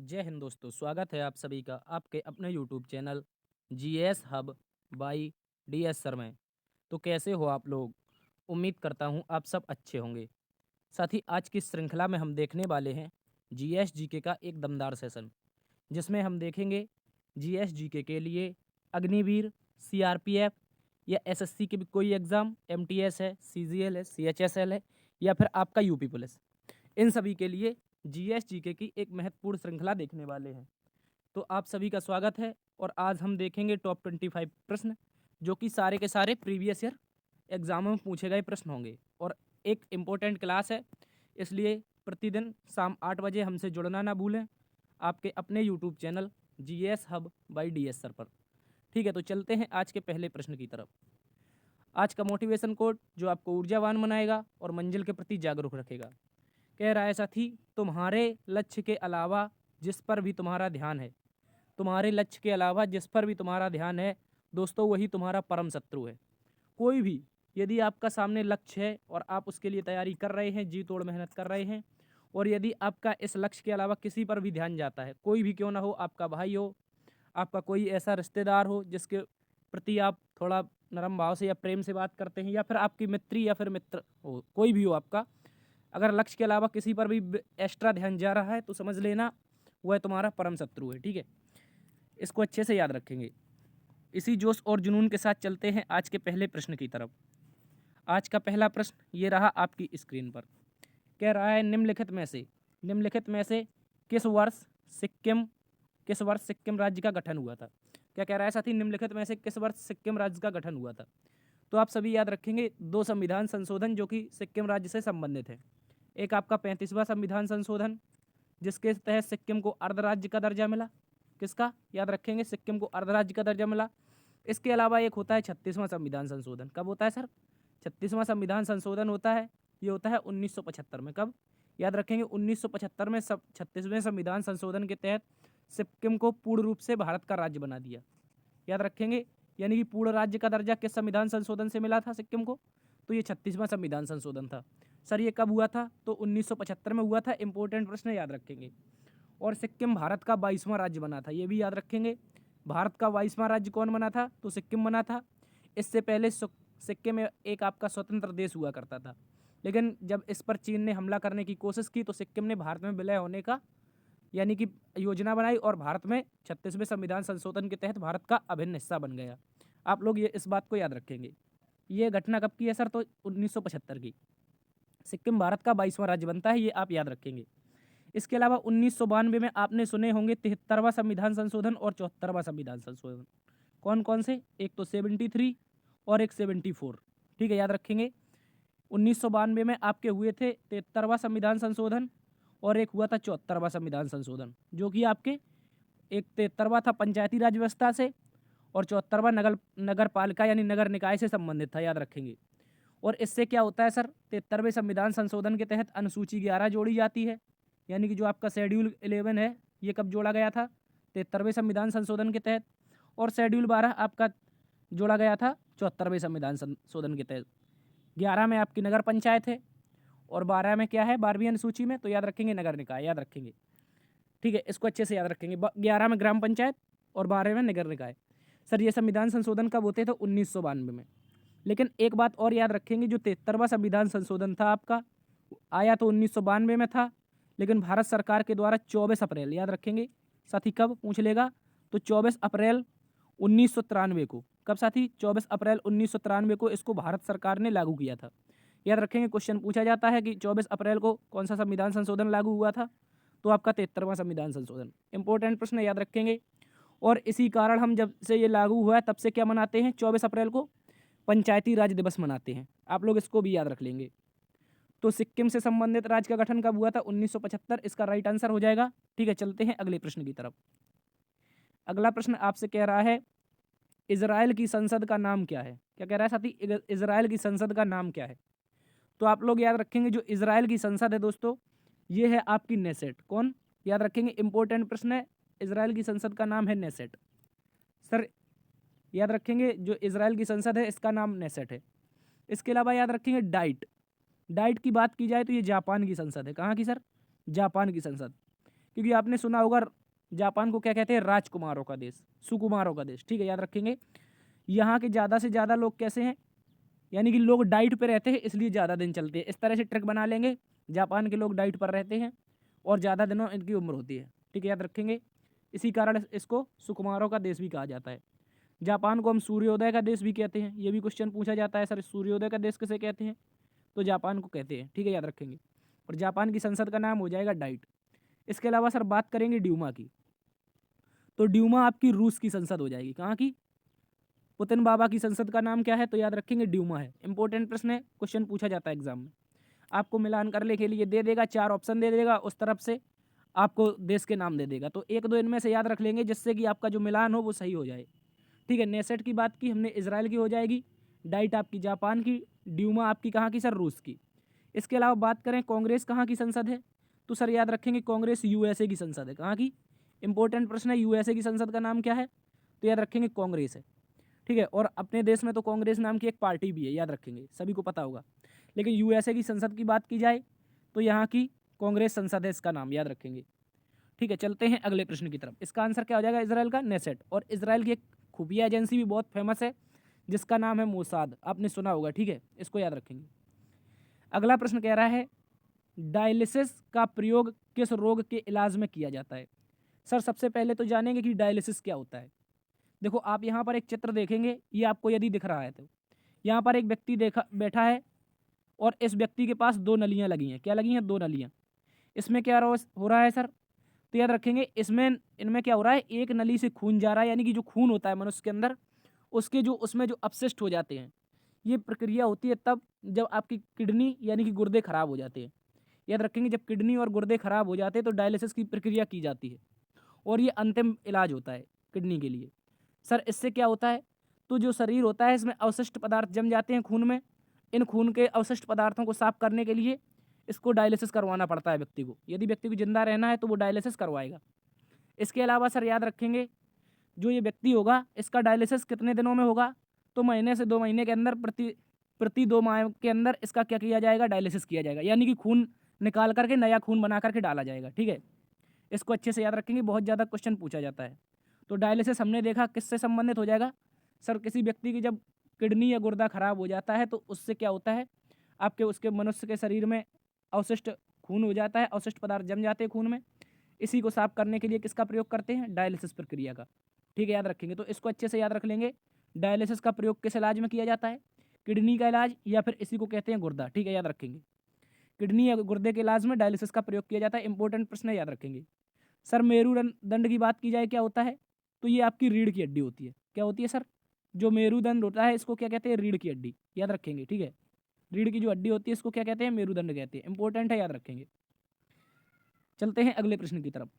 जय हिंद दोस्तों, स्वागत है आप सभी का आपके अपने YouTube channel GS hub by DS sir में। तो कैसे हो आप लोग? उम्मीद करता हूँ आप सब अच्छे होंगे। साथ ही आज की श्रृंखला में हम देखने वाले हैं जीएस जीके का एक दमदार सेशन, जिसमें हम देखेंगे जीएस जीके के लिए अग्निवीर, सीआरपीएफ या एसएससी की भी कोई एग्ज़ाम, एमटीएस है, सीजीएल है, सीएचएसएल है या फिर आपका यूपी पुलिस, इन सभी के लिए जीएस जीके की एक महत्वपूर्ण श्रृंखला देखने वाले हैं। तो आप सभी का स्वागत है और आज हम देखेंगे टॉप 25 प्रश्न, जो कि सारे के सारे प्रीवियस ईयर एग्जामों में पूछे गए प्रश्न होंगे और एक इम्पोर्टेंट क्लास है, इसलिए प्रतिदिन शाम 8 बजे हमसे जुड़ना ना भूलें आपके अपने YouTube channel GS hub by DS sir पर। ठीक है, तो चलते हैं आज के पहले प्रश्न की तरफ। आज का मोटिवेशन कोट जो आपको ऊर्जावान बनाएगा और मंजिल के प्रति जागरूक रखेगा। कह रहा है साथी, तुम्हारे लक्ष्य के अलावा जिस पर भी तुम्हारा ध्यान है, तुम्हारे लक्ष्य के अलावा जिस पर भी तुम्हारा ध्यान है दोस्तों, वही तुम्हारा परम शत्रु है। कोई भी यदि आपका सामने लक्ष्य है और आप उसके लिए तैयारी कर रहे हैं, जी तोड़ मेहनत कर रहे हैं, और यदि आपका इस लक्ष्य के अलावा किसी पर भी ध्यान जाता है, कोई भी क्यों ना हो, आपका भाई हो, आपका कोई ऐसा रिश्तेदार हो जिसके प्रति आप थोड़ा नरम भाव से या प्रेम से बात करते हैं, या फिर आपकी मित्री या फिर मित्र हो, कोई भी हो आपका, अगर लक्ष्य के अलावा किसी पर भी एक्स्ट्रा ध्यान जा रहा है तो समझ लेना वह तुम्हारा परम शत्रु है। ठीक है, इसको अच्छे से याद रखेंगे। इसी जोश और जुनून के साथ चलते हैं आज के पहले प्रश्न की तरफ। आज का पहला प्रश्न ये रहा आपकी स्क्रीन पर। कह रहा है निम्नलिखित में से सिक्किम किस वर्ष सिक्किम राज्य का गठन हुआ था। क्या कह रहा है साथी? निम्नलिखित में से किस वर्ष सिक्किम राज्य का गठन हुआ था। तो आप सभी याद रखेंगे दो संविधान संशोधन जो कि सिक्किम राज्य से संबंधित है। एक आपका 35वां संविधान संशोधन, जिसके तहत सिक्किम को अर्धराज्य का दर्जा मिला। किसका? याद रखेंगे, सिक्किम को अर्धराज्य का दर्जा मिला। इसके अलावा एक होता है 36वां संविधान संशोधन। कब होता है सर? 36वां संविधान संशोधन होता है, ये होता है 1975 में। कब? याद रखेंगे 1975 में। सब 36वें संविधान संशोधन के तहत सिक्किम को पूर्ण रूप से भारत का राज्य बना दिया। याद रखेंगे, यानी कि पूर्ण राज्य का दर्जा किस संविधान संशोधन से मिला था सिक्किम को? तो ये 36वां संविधान संशोधन था। सर ये कब हुआ था? तो 1975 में हुआ था। इंपॉर्टेंट प्रश्न याद रखेंगे। और सिक्किम भारत का 22वां राज्य बना था, ये भी याद रखेंगे। भारत का 22वां राज्य कौन बना था? तो सिक्किम बना था। इससे पहले सिक्किम एक आपका स्वतंत्र देश हुआ करता था, लेकिन जब इस पर चीन ने हमला करने की कोशिश की तो सिक्किम ने भारत में विलय होने का यानी कि योजना बनाई और भारत में 36वें संविधान संशोधन के तहत भारत का अभिन्न हिस्सा बन गया। आप लोग ये इस बात को याद रखेंगे। ये घटना कब की है सर? तो 1975 की। सिक्किम भारत का 22वां राज्य बनता है, ये आप याद रखेंगे। इसके अलावा 1992 में आपने सुने होंगे 73वां संविधान संशोधन और 74वां संविधान संशोधन। कौन कौन से? एक तो 73 और एक 74। ठीक है, याद रखेंगे। 1992 में आपके हुए थे 73वां संविधान संशोधन और एक हुआ था 74वां संविधान संशोधन, जो कि आपके एक 73वां था पंचायती राज व्यवस्था से और 74वां नगर पालिका यानी नगर निकाय से संबंधित था। याद रखेंगे। और इससे क्या होता है सर? 73वें संविधान संशोधन के तहत अनुसूची 11 जोड़ी जाती है, यानी कि जो आपका शेड्यूल 11 है, ये कब जोड़ा गया था? 73वें संविधान संशोधन के तहत। और शेड्यूल 12 आपका जोड़ा गया था 74वें संविधान संशोधन के तहत। 11 में आपकी नगर पंचायत है और 12 में क्या है? 12वीं अनुसूची में, तो याद रखेंगे नगर निकाय। याद रखेंगे, ठीक है, इसको अच्छे से याद रखेंगे। 11 में ग्राम पंचायत और 12 में नगर निकाय। सर ये संविधान संशोधन कब होते थे? 1992 में। लेकिन एक बात और याद रखेंगे, जो 73वां संविधान संशोधन था आपका, आया तो 1992 में था, लेकिन भारत सरकार के द्वारा 24 अप्रैल, याद रखेंगे साथी, कब पूछ लेगा? तो 24 अप्रैल 1993 को। कब साथी? 24 अप्रैल 1993 को इसको भारत सरकार ने लागू किया था। याद रखेंगे, क्वेश्चन पूछा जाता है कि 24 अप्रैल को कौन सा संविधान संशोधन लागू हुआ था? तो आपका 73वां संविधान संशोधन। इंपॉर्टेंट प्रश्न याद रखेंगे। और इसी कारण हम जब से ये लागू हुआ है तब से क्या मनाते हैं? 24 अप्रैल को पंचायती राज दिवस मनाते हैं। आप लोग इसको भी याद रख लेंगे। तो सिक्किम से संबंधित राज्य का गठन कब हुआ था? 1975, इसका राइट आंसर हो जाएगा। ठीक है, चलते हैं अगले प्रश्न की तरफ। अगला प्रश्न आपसे कह रहा है इजराइल की संसद का नाम क्या है? क्या कह रहा है साथी? इजराइल की संसद का नाम क्या है? तो आप लोग याद रखेंगे, जो इजराइल की संसद है दोस्तों, ये है आपकी नेसेट। कौन? याद रखेंगे, इंपॉर्टेंट प्रश्न है। इजराइल की संसद का नाम है नेसेट। सर याद रखेंगे, जो इजराइल की संसद है इसका नाम नेसेट है। इसके अलावा याद रखेंगे डाइट। डाइट की बात की जाए तो ये जापान की संसद है। कहाँ की सर? जापान की संसद। क्योंकि आपने सुना होगा जापान को क्या कहते हैं, राजकुमारों का देश, सुकुमारों का देश। ठीक है, याद रखेंगे। यहाँ के ज़्यादा से ज़्यादा लोग कैसे हैं, यानी कि लोग डाइट पे रहते हैं, इसलिए ज़्यादा दिन चलते हैं। इस तरह से ट्रिक बना लेंगे, जापान के लोग डाइट पर रहते हैं और ज़्यादा दिनों इनकी उम्र होती है। ठीक है, याद रखेंगे। इसी कारण इसको सुकुमारों का देश भी कहा जाता है। जापान को हम सूर्योदय का देश भी कहते हैं, ये भी क्वेश्चन पूछा जाता है, सर सूर्योदय का देश किसे कहते हैं, तो जापान को कहते हैं। ठीक है, याद रखेंगे। और जापान की संसद का नाम हो जाएगा डाइट। इसके अलावा सर बात करेंगे ड्यूमा की, तो ड्यूमा आपकी रूस की संसद हो जाएगी। कहाँ की, पुतिन बाबा की संसद का नाम क्या है, तो याद रखेंगे ड्यूमा है। इंपॉर्टेंट प्रश्न है, क्वेश्चन पूछा जाता है एग्जाम में। आपको मिलान करने के लिए दे देगा, 4 ऑप्शन दे देगा, उस तरफ से आपको देश के नाम दे देगा, तो एक दो इनमें से याद रख लेंगे जिससे कि आपका जो मिलान हो वो सही हो जाए। ठीक है, नेसेट की बात की हमने, इजराइल की हो जाएगी, डाइट आपकी जापान की, ड्यूमा आपकी कहाँ की सर, रूस की। इसके अलावा बात करें कांग्रेस कहाँ की संसद है, तो सर याद रखेंगे कांग्रेस यूएसए की संसद है। कहाँ की, इंपॉर्टेंट प्रश्न है, यूएसए की संसद का नाम क्या है, तो याद रखेंगे कांग्रेस है। ठीक है, और अपने देश में तो कांग्रेस नाम की एक पार्टी भी है, याद रखेंगे, सभी को पता होगा। लेकिन यूएसए की संसद की बात की जाए तो यहाँ की कांग्रेस संसद है, इसका नाम याद रखेंगे। ठीक है, चलते हैं अगले प्रश्न की तरफ। इसका आंसर क्या हो जाएगा, इसराइल का नेसेट। और इसराइल की एक खुफिया एजेंसी भी बहुत फेमस है जिसका नाम है मोसाद, आपने सुना होगा। ठीक है, इसको याद रखेंगे। अगला प्रश्न कह रहा है डायलिसिस का प्रयोग किस रोग के इलाज में किया जाता है। सर सबसे पहले तो जानेंगे कि डायलिसिस क्या होता है। देखो आप यहाँ पर एक चित्र देखेंगे, ये आपको यदि दिख रहा है तो यहाँ पर एक व्यक्ति देखा बैठा है और इस व्यक्ति के पास 2 नलियाँ लगी हैं। क्या लगी हैं, 2 नलियाँ। इसमें क्या हो रहा है सर, तो याद रखेंगे इसमें इनमें क्या हो रहा है, एक नली से खून जा रहा है, यानी कि जो खून होता है मनुष्य के अंदर, उसके जो उसमें जो अपशिष्ट हो जाते हैं, ये प्रक्रिया होती है तब जब आपकी किडनी यानी कि गुर्दे खराब हो जाते हैं। याद रखेंगे जब किडनी और गुर्दे खराब हो जाते हैं तो डायलिसिस की प्रक्रिया की जाती है और ये अंतिम इलाज होता है किडनी के लिए। सर इससे क्या होता है, तो जो शरीर होता है इसमें अवशिष्ट पदार्थ जम जाते हैं खून में, इन खून के अवशिष्ट पदार्थों को साफ करने के लिए इसको डायलिसिस करवाना पड़ता है व्यक्ति को। यदि व्यक्ति को जिंदा रहना है तो वो डायलिसिस करवाएगा। इसके अलावा सर याद रखेंगे जो ये व्यक्ति होगा इसका डायलिसिस कितने दिनों में होगा, तो महीने से 2 महीने के अंदर प्रति 2 माह के अंदर इसका क्या किया जाएगा, डायलिसिस किया जाएगा, यानी कि खून निकाल करके नया खून बना करके डाला जाएगा। ठीक है, इसको अच्छे से याद रखेंगे, बहुत ज़्यादा क्वेश्चन पूछा जाता है। तो डायलिसिस हमने देखा किससे संबंधित हो जाएगा, सर किसी व्यक्ति की जब किडनी या गुर्दा खराब हो जाता है तो उससे क्या होता है, आपके उसके मनुष्य के शरीर में अवशिष्ट खून हो जाता है, अवशिष्ट पदार्थ जम जाते हैं खून में, इसी को साफ करने के लिए किसका प्रयोग करते हैं, डायलिसिस प्रक्रिया का। ठीक है, याद रखेंगे, तो इसको अच्छे से याद रख लेंगे। डायलिसिस का प्रयोग किस इलाज में किया जाता है, किडनी का इलाज या फिर इसी को कहते हैं गुर्दा। ठीक है, याद रखेंगे, किडनी या गुर्दे के इलाज में डायलिसिस का प्रयोग किया जाता है। इंपॉर्टेंट प्रश्न है, याद रखेंगे। सर मेरुदंड की बात की जाए क्या होता है, तो ये आपकी रीढ़ की हड्डी होती है। क्या होती है सर, जो मेरुदंड होता है इसको क्या कहते हैं, रीढ़ की हड्डी, याद रखेंगे। ठीक है, रीढ़ की जो हड्डी होती है इसको क्या कहते हैं, मेरुदंड कहते हैं। इंपॉर्टेंट है, याद रखेंगे। चलते हैं अगले प्रश्न की तरफ,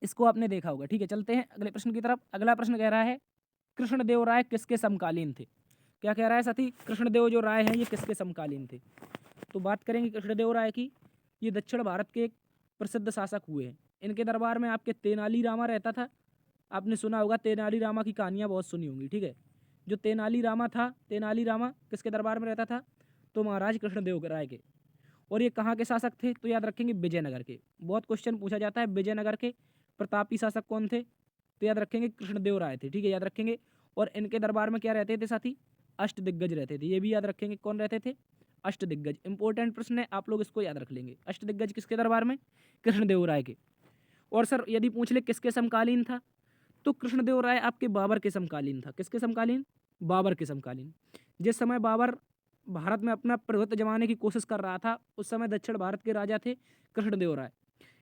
इसको आपने देखा होगा। ठीक है, चलते हैं अगले प्रश्न की तरफ। अगला प्रश्न कह रहा है कृष्णदेव राय किसके समकालीन थे। क्या कह रहा है साथी, कृष्णदेव जो राय हैं ये किसके समकालीन थे। तो बात करेंगे कृष्णदेव राय की, ये दक्षिण भारत के एक प्रसिद्ध शासक हुए हैं। इनके दरबार में आपके तेनाली रामा रहता था, आपने सुना होगा, तेनाली रामा की कहानियाँ बहुत सुनी होंगी। ठीक है, जो तेनाली रामा था, तेनाली रामा किसके दरबार में रहता था, तो महाराज कृष्णदेव राय के। और ये कहाँ के शासक थे, तो याद रखेंगे विजयनगर के। बहुत क्वेश्चन पूछा जाता है, विजयनगर के प्रतापी शासक कौन थे, तो याद रखेंगे कृष्णदेव राय थे। ठीक है, याद रखेंगे। और इनके दरबार में क्या रहते थे साथी, अष्ट दिग्गज रहते थे, ये भी याद रखेंगे कौन रहते थे, अष्ट दिग्गज। इंपॉर्टेंट प्रश्न है, आप लोग इसको याद रख लेंगे। अष्ट दिग्गज किसके दरबार में, कृष्णदेव राय के। और सर यदि पूछ ले किसके समकालीन था, तो कृष्णदेव राय आपके बाबर के समकालीन था। किसके समकालीन, बाबर के समकालीन। जिस समय बाबर भारत में अपना प्रभुत्व जमाने की कोशिश कर रहा था उस समय दक्षिण भारत के राजा थे कृष्णदेव राय।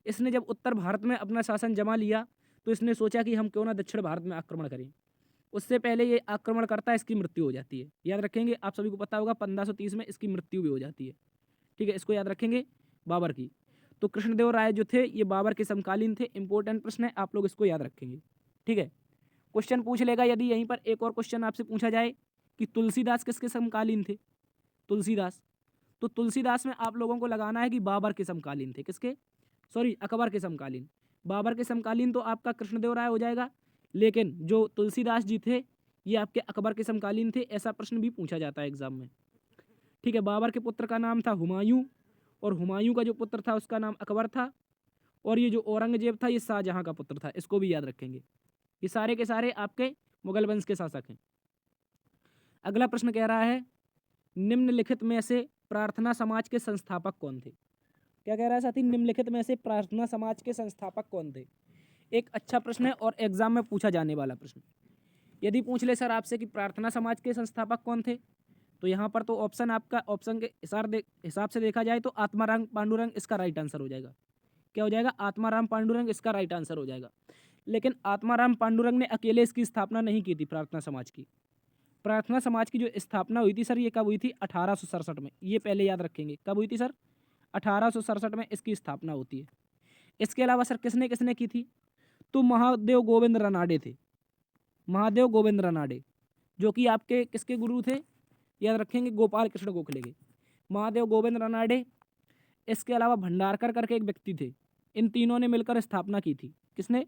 इसने जब उत्तर भारत में अपना शासन जमा लिया तो इसने सोचा कि हम क्यों ना दक्षिण भारत में आक्रमण करें। उससे पहले ये आक्रमण करता है, इसकी मृत्यु हो जाती है। याद रखेंगे, आप सभी को पता होगा 1530 में इसकी मृत्यु भी हो जाती है। ठीक है, इसको याद रखेंगे, बाबर की। तो कृष्णदेव राय जो थे ये बाबर के समकालीन थे। इंपॉर्टेंट प्रश्न है, आप लोग इसको याद रखेंगे। ठीक है, क्वेश्चन पूछ लेगा यदि यहीं पर एक और क्वेश्चन आपसे पूछा जाए कि तुलसीदास किसके समकालीन थे, तुलसीदास, तो तुलसीदास में आप लोगों को लगाना है कि बाबर के समकालीन थे। किसके, सॉरी अकबर के समकालीन। बाबर के समकालीन तो आपका कृष्णदेव राय हो जाएगा, लेकिन जो तुलसीदास जी थे ये आपके अकबर के समकालीन थे। ऐसा प्रश्न भी पूछा जाता है एग्जाम में। ठीक है, बाबर के पुत्र का नाम था हुमायूं और हुमायूं का जो पुत्र था उसका नाम अकबर था। और ये जो औरंगजेब था ये शाहजहां का पुत्र था, इसको भी याद रखेंगे। ये सारे के सारे आपके मुगल वंश के शासक हैं। अगला प्रश्न कह रहा है निम्नलिखित में से प्रार्थना समाज के संस्थापक कौन थे? क्या कह रहा है साथी? निम्नलिखित में से प्रार्थना समाज के संस्थापक कौन थे? एक अच्छा प्रश्न है और एग्जाम में पूछा जाने वाला प्रश्न। यदि पूछ ले सर आपसे कि प्रार्थना समाज के संस्थापक कौन थे, तो यहाँ पर तो ऑप्शन आपका ऑप्शन के हिसाब से देखा जाए तो आत्माराम पांडुरंग इसका राइट आंसर हो जाएगा। क्या हो जाएगा? आत्माराम पांडुरंग इसका राइट आंसर हो जाएगा। लेकिन आत्माराम पांडुरंग ने अकेले इसकी स्थापना नहीं की थी प्रार्थना समाज की। प्रार्थना समाज की जो स्थापना हुई थी सर, ये कब हुई थी? 1867 में। ये पहले याद रखेंगे, कब हुई थी सर? 1867 में इसकी स्थापना होती है। इसके अलावा सर किसने किसने की थी? तो महादेव गोविंद रनाडे थे। महादेव गोविंद रनाडे, जो कि आपके किसके गुरु थे? याद रखेंगे, गोपाल कृष्ण गोखले के। महादेव गोविंद रनाडे, इसके अलावा भंडारकर करके एक व्यक्ति थे। इन तीनों ने मिलकर स्थापना की थी। किसने?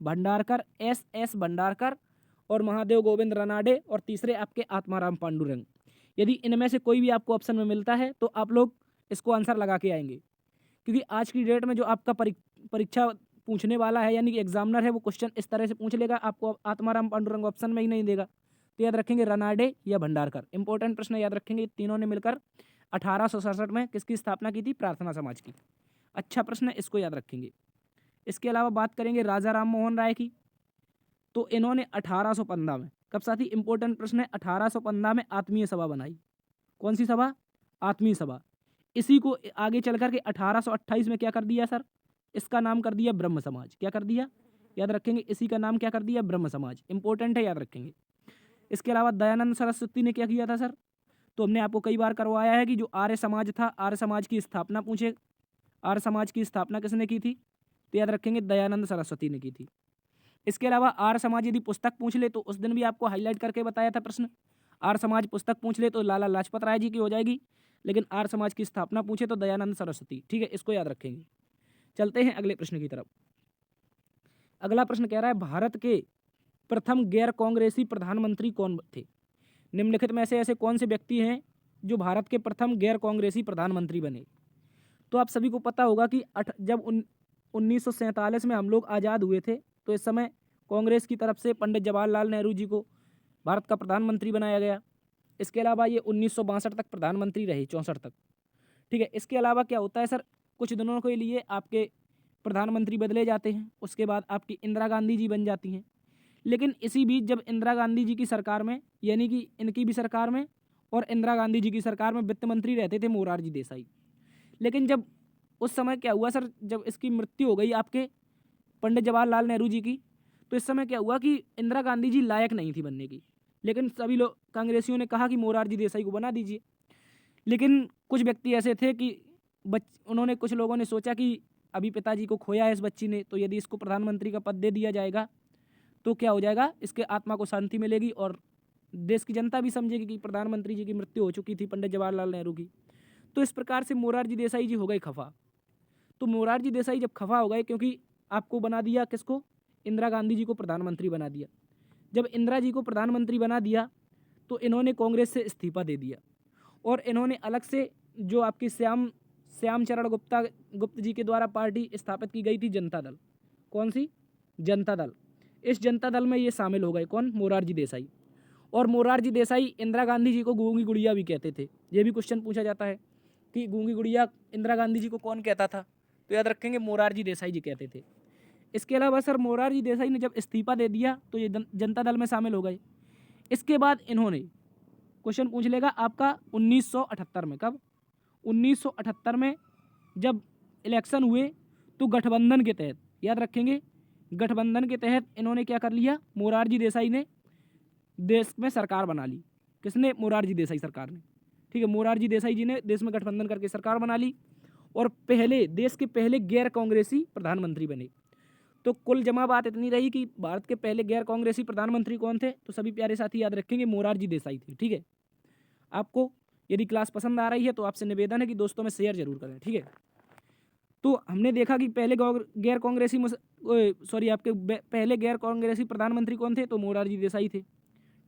भंडारकर, एस भंडारकर और महादेव गोविंद रनाडे, और तीसरे आपके आत्माराम पांडुरंग। यदि इनमें से कोई भी आपको ऑप्शन में मिलता है तो आप लोग इसको आंसर लगा के आएंगे, क्योंकि आज की डेट में जो आपका परीक्षा पूछने वाला है यानी कि एग्जामिनर है, वो क्वेश्चन इस तरह से पूछ लेगा, आपको आत्माराम पांडुरंग ऑप्शन में ही नहीं देगा। तो याद रखेंगे रनाडे या भंडारकर। इंपॉर्टेंट प्रश्न याद रखेंगे। तीनों ने मिलकर 1867 में किसकी स्थापना की थी? प्रार्थना समाज की। अच्छा प्रश्न है, इसको याद रखेंगे। इसके अलावा बात करेंगे राजा राम मोहन राय की, तो इन्होंने 1815 में, कब साथी? इंपॉर्टेंट प्रश्न है, 1815 में आत्मीय सभा बनाई। कौन सी सभा? आत्मीय सभा। इसी को आगे चल करके 1828 में क्या कर दिया सर? इसका नाम कर दिया ब्रह्म समाज। क्या कर दिया? याद रखेंगे, इसी का नाम क्या कर दिया? ब्रह्म समाज। इंपॉर्टेंट है, याद रखेंगे। इसके अलावा दयानंद सरस्वती ने क्या किया था सर? तो हमने आपको कई बार करवाया है कि जो आर्य समाज था, आर्य समाज की स्थापना पूछे, आर्य समाज की स्थापना किसने की थी? तो याद रखेंगे दयानंद सरस्वती ने की थी। इसके अलावा आर्य समाज यदि पुस्तक पूछ ले तो उस दिन भी आपको हाईलाइट करके बताया था प्रश्न। आर्य समाज पुस्तक पूछ ले तो लाला लाजपत राय जी की हो जाएगी, लेकिन आर्य समाज की स्थापना पूछे तो दयानंद सरस्वती। ठीक है, इसको याद रखेंगे। चलते हैं अगले प्रश्न की तरफ। अगला प्रश्न कह रहा है भारत के प्रथम गैर कांग्रेसी प्रधानमंत्री कौन थे? निम्नलिखित में से ऐसे कौन से व्यक्ति हैं जो भारत के प्रथम गैर कांग्रेसी प्रधानमंत्री बने? तो आप सभी को पता होगा कि जब 1947 में हम लोग आज़ाद हुए थे तो इस समय कांग्रेस की तरफ से पंडित जवाहरलाल नेहरू जी को भारत का प्रधानमंत्री बनाया गया। इसके अलावा ये 1962 तक प्रधानमंत्री रहे, 64 तक। ठीक है, इसके अलावा क्या होता है सर, कुछ दिनों के लिए आपके प्रधानमंत्री बदले जाते हैं, उसके बाद आपकी इंदिरा गांधी जी बन जाती हैं। लेकिन इसी बीच जब इंदिरा गांधी जी की सरकार में, यानी कि इनकी भी सरकार में और इंदिरा गांधी जी की सरकार में वित्त मंत्री रहते थे मोरारजी देसाई। लेकिन जब उस समय क्या हुआ सर, जब इसकी मृत्यु हो गई आपके पंडित जवाहरलाल नेहरू जी की, तो इस समय क्या हुआ कि इंदिरा गांधी जी लायक नहीं थी बनने की। लेकिन सभी लोग कांग्रेसियों ने कहा कि मोरारजी देसाई को बना दीजिए। लेकिन कुछ व्यक्ति ऐसे थे कि उन्होंने, कुछ लोगों ने सोचा कि अभी पिताजी को खोया है इस बच्ची ने, तो यदि इसको प्रधानमंत्री का पद दे दिया जाएगा तो क्या हो जाएगा, इसके आत्मा को शांति मिलेगी और देश की जनता भी समझेगी कि प्रधानमंत्री जी की मृत्यु हो चुकी थी पंडित जवाहरलाल नेहरू की। तो इस प्रकार से मोरारजी देसाई जी हो गए खफा। तो मोरारजी देसाई जब खफा हो गए, क्योंकि आपको बना दिया किसको? इंदिरा गांधी जी को प्रधानमंत्री बना दिया। जब इंदिरा जी को प्रधानमंत्री बना दिया तो इन्होंने कांग्रेस से इस्तीफा दे दिया और इन्होंने अलग से जो आपकी श्यामचरण गुप्त जी के द्वारा पार्टी स्थापित की गई थी, जनता दल। कौन सी? जनता दल। इस जनता दल में ये शामिल हो गए। कौन? मोरारजी देसाई। और मोरारजी देसाई इंदिरा गांधी जी को गूंगी गुड़िया भी कहते थे। ये भी क्वेश्चन पूछा जाता है कि गूंगी गुड़िया इंदिरा गांधी जी को कौन कहता था? तो याद रखेंगे मोरारजी देसाई जी कहते थे। इसके अलावा सर मोरारजी देसाई ने जब इस्तीफा दे दिया तो ये जनता दल में शामिल हो गए। इसके बाद इन्होंने, क्वेश्चन पूछ लेगा आपका 1978 में, कब? 1978 में जब इलेक्शन हुए तो गठबंधन के तहत, याद रखेंगे, गठबंधन के तहत इन्होंने क्या कर लिया? मोरारजी देसाई ने देश में सरकार बना ली। किसने? मोरारजी देसाई सरकार ने। ठीक है, मोरारजी देसाई जी ने देश में गठबंधन करके सरकार बना ली और देश के पहले गैर कांग्रेसी प्रधानमंत्री बने। तो कुल जमा बात इतनी रही कि भारत के पहले गैर कांग्रेसी प्रधानमंत्री कौन थे? तो सभी प्यारे साथी याद रखेंगे, मोरारजी देसाई थे। ठीक है, आपको यदि क्लास पसंद आ रही है तो आपसे निवेदन है कि दोस्तों में शेयर जरूर करें। ठीक है, तो हमने देखा कि पहले गैर कांग्रेसी आपके पहले गैर कांग्रेसी प्रधानमंत्री कौन थे? तो मोरारजी देसाई थे।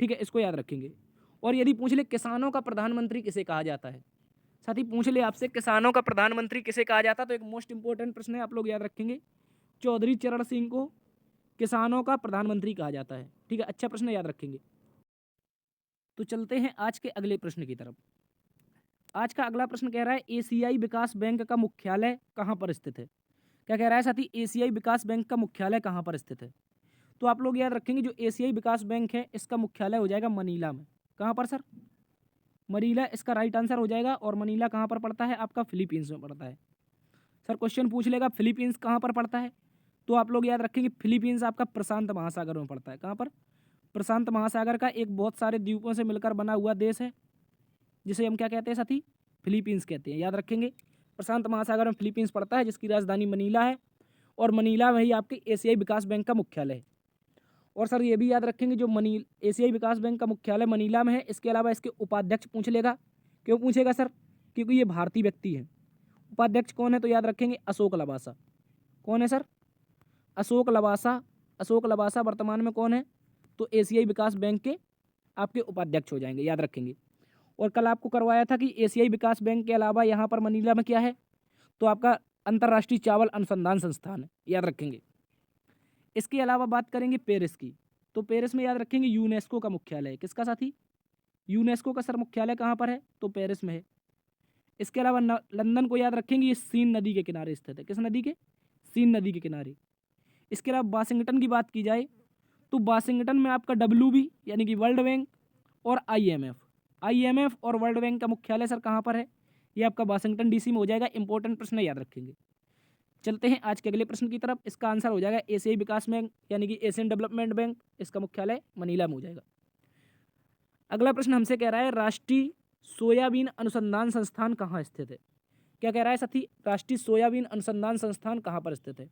ठीक है, इसको याद रखेंगे। और यदि पूछ ले किसानों का प्रधानमंत्री किसे कहा जाता है? साथ ही पूछ ले आपसे किसानों का प्रधानमंत्री किसे कहा जाता, तो एक मोस्ट इंपोर्टेंट प्रश्न है, आप लोग याद रखेंगे, चौधरी चरण सिंह को किसानों का प्रधानमंत्री कहा जाता है। ठीक है, अच्छा प्रश्न, याद रखेंगे। तो चलते हैं आज के अगले प्रश्न की तरफ। आज का अगला प्रश्न कह रहा है एशियाई विकास बैंक का मुख्यालय कहाँ पर स्थित है। क्या कह रहा है साथी, एशियाई विकास बैंक का मुख्यालय कहाँ पर स्थित है। तो आप लोग याद रखेंगे जो एशियाई विकास बैंक है इसका मुख्यालय हो जाएगा मनीला में। कहाँ पर सर, मनीला इसका राइट आंसर हो जाएगा। और मनीला कहाँ पर पड़ता है, आपका फिलीपींस में पड़ता है। सर क्वेश्चन पूछ लेगा फिलीपींस कहाँ पर पड़ता है, तो आप लोग याद रखेंगे फिलीपींस आपका प्रशांत महासागर में पड़ता है। कहाँ पर, प्रशांत महासागर का एक बहुत सारे द्वीपों से मिलकर बना हुआ देश है, जिसे हम क्या कहते हैं साथी, फिलीपींस कहते हैं। याद रखेंगे प्रशांत महासागर में फिलीपींस पड़ता है, जिसकी राजधानी मनीला है, और मनीला में ही आपके एशियाई विकास बैंक का मुख्यालय है। और सर ये भी याद रखेंगे जो एशियाई विकास बैंक का मुख्यालय मनीला में है, इसके अलावा इसके उपाध्यक्ष पूछ लेगा। क्यों पूछेगा सर, क्योंकि ये भारतीय व्यक्ति है। उपाध्यक्ष कौन है, तो याद रखेंगे अशोक लवासा। कौन है सर, अशोक लवासा। अशोक लवासा वर्तमान में कौन है, तो एशियाई विकास बैंक के आपके उपाध्यक्ष हो जाएंगे, याद रखेंगे। और कल आपको करवाया था कि एशियाई विकास बैंक के अलावा यहाँ पर मनीला में क्या है, तो आपका अंतर्राष्ट्रीय चावल अनुसंधान संस्थान है, याद रखेंगे। इसके अलावा बात करेंगे पेरिस की, तो पेरिस में याद रखेंगे यूनेस्को का मुख्यालय है। किसका साथी, यूनेस्को का सर मुख्यालय कहाँ पर है, तो पेरिस में है। इसके अलावा लंदन को याद रखेंगे, ये सीन नदी के किनारे स्थित है। किस नदी के, सीन नदी के किनारे। इसके अलावा वाशिंगटन की बात की जाए तो वाशिंगटन में आपका WB यानी कि वर्ल्ड बैंक और IMF और वर्ल्ड बैंक का मुख्यालय सर कहाँ पर है, ये आपका वाशिंगटन DC में हो जाएगा। इंपॉर्टेंट प्रश्न याद रखेंगे। चलते हैं आज के अगले प्रश्न की तरफ। इसका आंसर हो जाएगा एशियाई विकास बैंक यानी कि एशियन डेवलपमेंट बैंक, इसका मुख्यालय मनीला में हो जाएगा। अगला प्रश्न हमसे कह रहा है राष्ट्रीय सोयाबीन अनुसंधान संस्थान कहाँ स्थित है। क्या कह रहा है साथी, राष्ट्रीय सोयाबीन अनुसंधान संस्थान कहाँ पर स्थित है।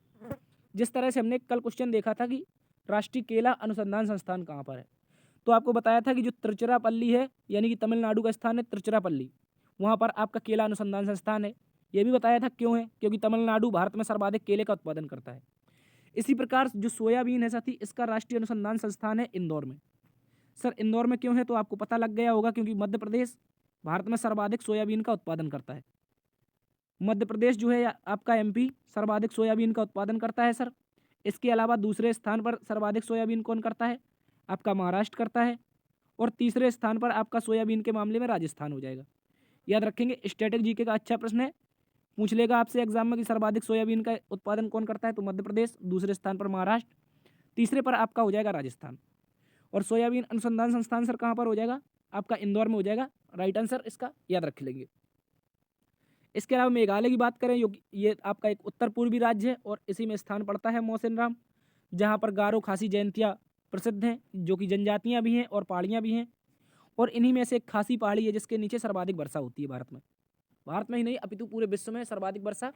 जिस तरह से हमने कल क्वेश्चन देखा था कि राष्ट्रीय केला अनुसंधान संस्थान कहाँ पर है, तो आपको बताया था कि जो तिरुचिरापल्ली है यानी कि तमिलनाडु का स्थान है तिरुचिरापल्ली, वहाँ पर आपका केला अनुसंधान संस्थान है। ये भी बताया था क्यों है, क्योंकि तमिलनाडु भारत में सर्वाधिक केले का उत्पादन करता है। इसी प्रकार जो सोयाबीन है साथी, इसका राष्ट्रीय अनुसंधान संस्थान है इंदौर में। सर इंदौर में क्यों है, तो आपको पता लग गया होगा, क्योंकि मध्य प्रदेश भारत में सर्वाधिक सोयाबीन का उत्पादन करता है। मध्य प्रदेश जो है आपका MP सर्वाधिक सोयाबीन का उत्पादन करता है सर। इसके अलावा दूसरे स्थान पर सर्वाधिक सोयाबीन कौन करता है, आपका महाराष्ट्र करता है। और तीसरे स्थान पर आपका सोयाबीन के मामले में राजस्थान हो जाएगा। याद रखेंगे, स्टैटिक GK का अच्छा प्रश्न है, पूछ लेगा आपसे एग्जाम में कि सर्वाधिक सोयाबीन का उत्पादन कौन करता है, तो मध्य प्रदेश, दूसरे स्थान पर महाराष्ट्र, तीसरे पर आपका हो जाएगा राजस्थान। और सोयाबीन अनुसंधान संस्थान सर कहाँ पर हो जाएगा, आपका इंदौर में हो जाएगा। राइट आंसर इसका याद रख लेंगे। इसके अलावा मेघालय की बात करें, ये आपका एक उत्तर पूर्वी राज्य है और इसी में स्थान पड़ता है मौसिनराम, जहाँ पर गारो खासी जयंतिया प्रसिद्ध हैं, जो कि जनजातियाँ भी हैं और पहाड़ियाँ भी हैं। और इन्हीं में से एक खासी पहाड़ी है जिसके नीचे सर्वाधिक वर्षा होती है भारत में। भारत में ही नहीं अपितु पूरे विश्व में सर्वाधिक वर्षा